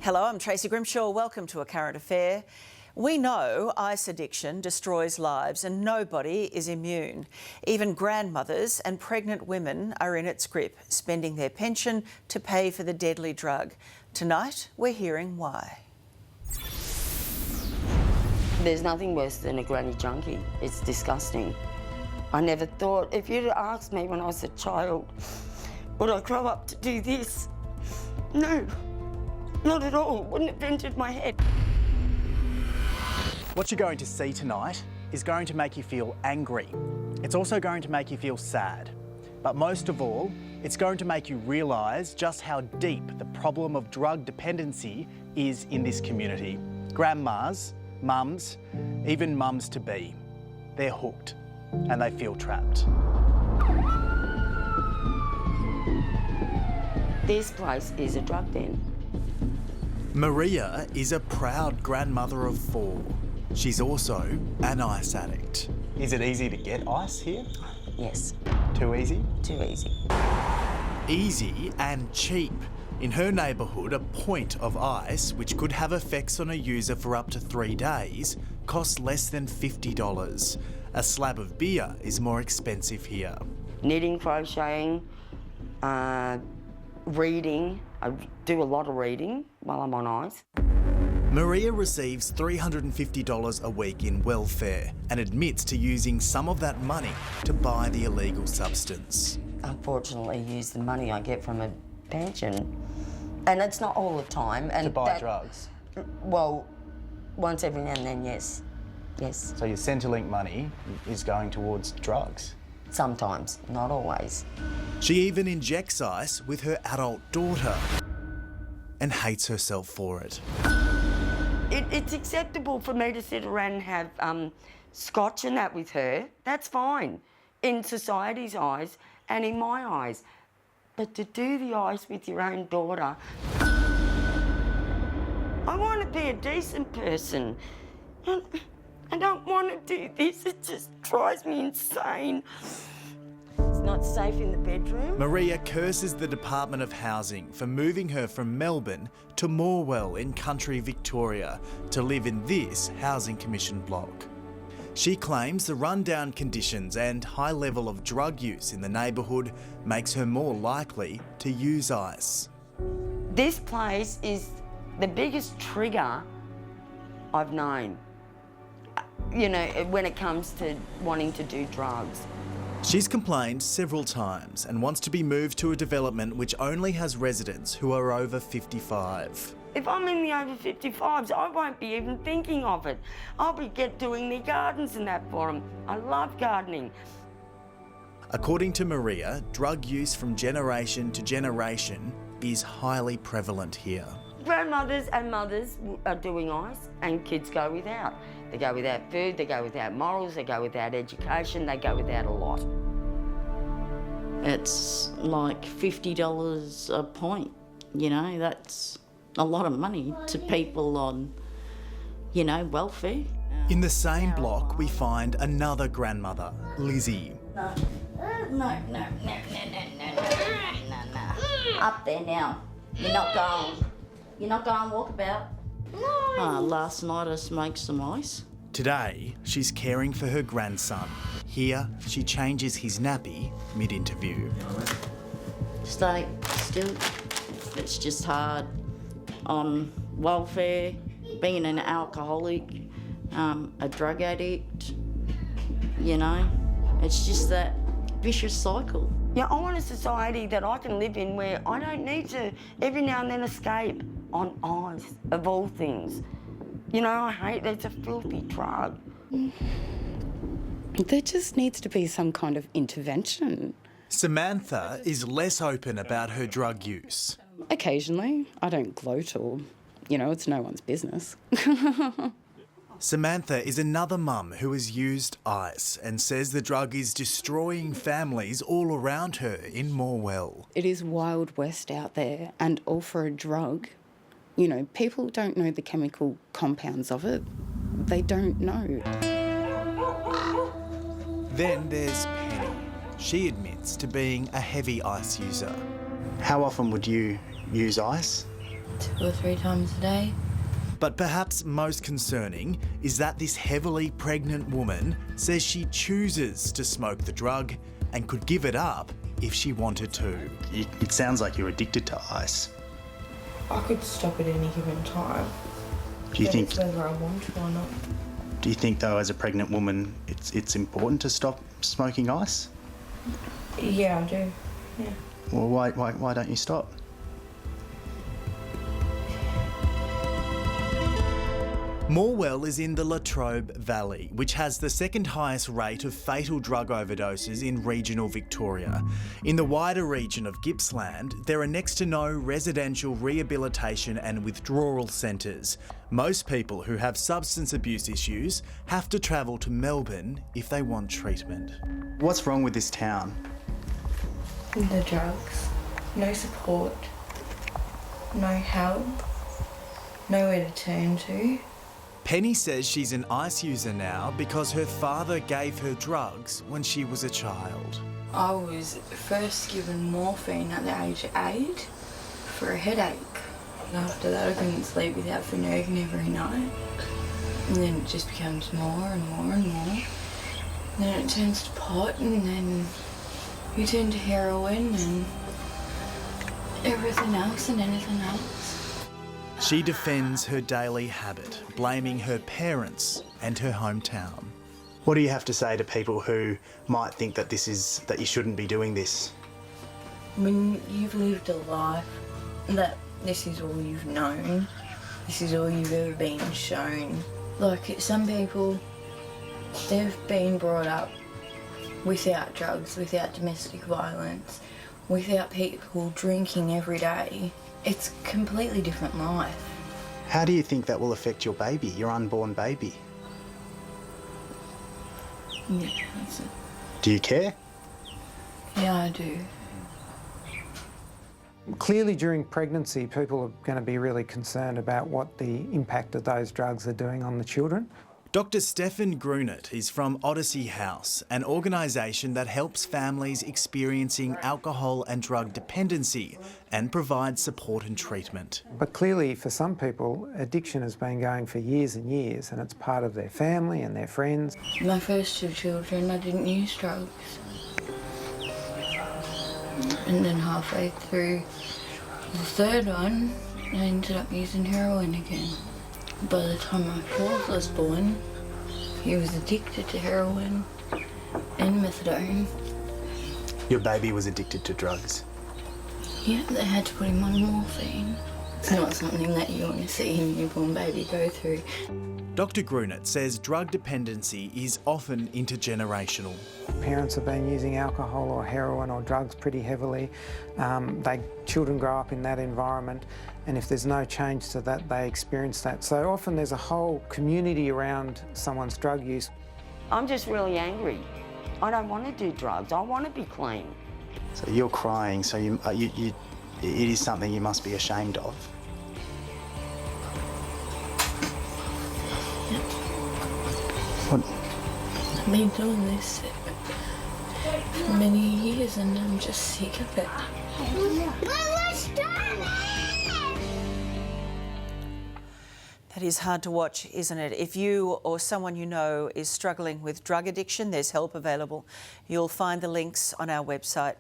Hello, I'm Tracy Grimshaw. Welcome to A Current Affair. We know ice addiction destroys lives and nobody is immune. Even grandmothers and pregnant women are in its grip, spending their pension to pay for the deadly drug. Tonight, we're hearing why. There's nothing worse than a granny junkie. It's disgusting. I never thought, if you'd asked me when I was a child, would I grow up to do this? No, not at all. Wouldn't have entered my head. What you're going to see tonight is going to make you feel angry. It's also going to make you feel sad. But most of all, it's going to make you realise just how deep the problem of drug dependency is in this community. Grandmas, mums, even mums-to-be, they're hooked and they feel trapped. This place is a drug den. Maria is a proud grandmother of 4. She's also an ice addict. Is it easy to get ice here? Yes. Too easy? Too easy. Easy and cheap. In her neighbourhood, a point of ice, which could have effects on a user for up to 3 days, costs less than $50. A slab of beer is more expensive here. Knitting, crocheting, reading. I do a lot of reading while I'm on ice. Maria receives $350 a week in welfare and admits to using some of that money to buy the illegal substance. Unfortunately, use the money I get from a pension. And it's not all the time. And to buy drugs? Well, once every now and then, yes. Yes. So your Centrelink money is going towards drugs? Sometimes, not always. She even injects ice with her adult daughter and hates herself for it. It's acceptable for me to sit around and have scotch and that with her. That's fine in society's eyes and in my eyes. But to do the ice with your own daughter, I want to be a decent person. I don't want to do this. It just drives me insane. It's not safe in the bedroom. Maria curses the Department of Housing for moving her from Melbourne to Morwell in country Victoria to live in this Housing Commission block. She claims the rundown conditions and high level of drug use in the neighbourhood makes her more likely to use ice. This place is the biggest trigger I've known, you know, when it comes to wanting to do drugs. She's complained several times and wants to be moved to a development which only has residents who are over 55. If I'm in the over 55s, I won't be even thinking of it. I'll be doing their gardens and that for them. I love gardening. According to Maria, drug use from generation to generation is highly prevalent here. Grandmothers and mothers are doing ice and kids go without. They go without food, they go without morals, they go without education, they go without a lot. It's like $50 a point, you know, that's a lot of money to people on, you know, welfare. In the same block, we find another grandmother, Lizzie. No. Up there now. You're not going walkabout. Last night I smoked some ice. Today, she's caring for her grandson. Here, she changes his nappy mid-interview. Stay still. It's just hard on welfare, being an alcoholic, a drug addict, you know. It's just that vicious cycle. Yeah, I want a society that I can live in where I don't need to every now and then escape on ice, of all things. You know, I hate that it's a filthy drug. There just needs to be some kind of intervention. Samantha is less open about her drug use. Occasionally, I don't gloat or, you know, it's no one's business. Samantha is another mum who has used ice and says the drug is destroying families all around her in Morwell. It is Wild West out there, and all for a drug. You know, people don't know the chemical compounds of it. They don't know. Then there's Penny. She admits to being a heavy ice user. How often would you use ice? 2 or 3 times a day. But perhaps most concerning is that this heavily pregnant woman says she chooses to smoke the drug and could give it up if she wanted to. It sounds like you're addicted to ice. I could stop at any given time. Do you think? It's whether I want to or not. Do you think, though, as a pregnant woman, it's important to stop smoking ice? Yeah, I do. Yeah. Well, why don't you stop? Morwell is in the Latrobe Valley, which has the second highest rate of fatal drug overdoses in regional Victoria. In the wider region of Gippsland, there are next to no residential rehabilitation and withdrawal centres. Most people who have substance abuse issues have to travel to Melbourne if they want treatment. What's wrong with this town? The drugs. No support. No help. Nowhere to turn to. Penny says she's an ice user now because her father gave her drugs when she was a child. I was first given morphine at the age of 8 for a headache. And after that I couldn't sleep without Finnegan every night. And then it just becomes more and more and more. And then it turns to pot, and then you turn to heroin and everything else and anything else. She defends her daily habit, blaming her parents and her hometown. What do you have to say to people who might think that that you shouldn't be doing this? When you've lived a life that this is all you've known, this is all you've ever been shown. Like, some people, they've been brought up without drugs, without domestic violence, without people drinking every day. It's a completely different life. How do you think that will affect your baby, your unborn baby? Yeah, that's it. Do you care? Yeah, I do. Clearly during pregnancy, people are going to be really concerned about what the impact of those drugs are doing on the children. Dr. Stefan Grunet is from Odyssey House, an organisation that helps families experiencing alcohol and drug dependency and provides support and treatment. But clearly for some people, addiction has been going for years and years, and it's part of their family and their friends. My first 2 children, I didn't use drugs. And then halfway through the 3rd one, I ended up using heroin again. By the time my 4th was born, he was addicted to heroin and methadone. Your baby was addicted to drugs? Yeah, they had to put him on morphine. It's not something that you want to see a newborn baby go through. Dr. Grunet says drug dependency is often intergenerational. Parents have been using alcohol or heroin or drugs pretty heavily. Children grow up in that environment, and if there's no change to that, they experience that. So often there's a whole community around someone's drug use. I'm just really angry. I don't want to do drugs. I want to be clean. So you're crying, so it is something you must be ashamed of. What? I've been doing this for many years and I'm just sick of it. That is hard to watch, isn't it? If you or someone you know is struggling with drug addiction, there's help available. You'll find the links on our website.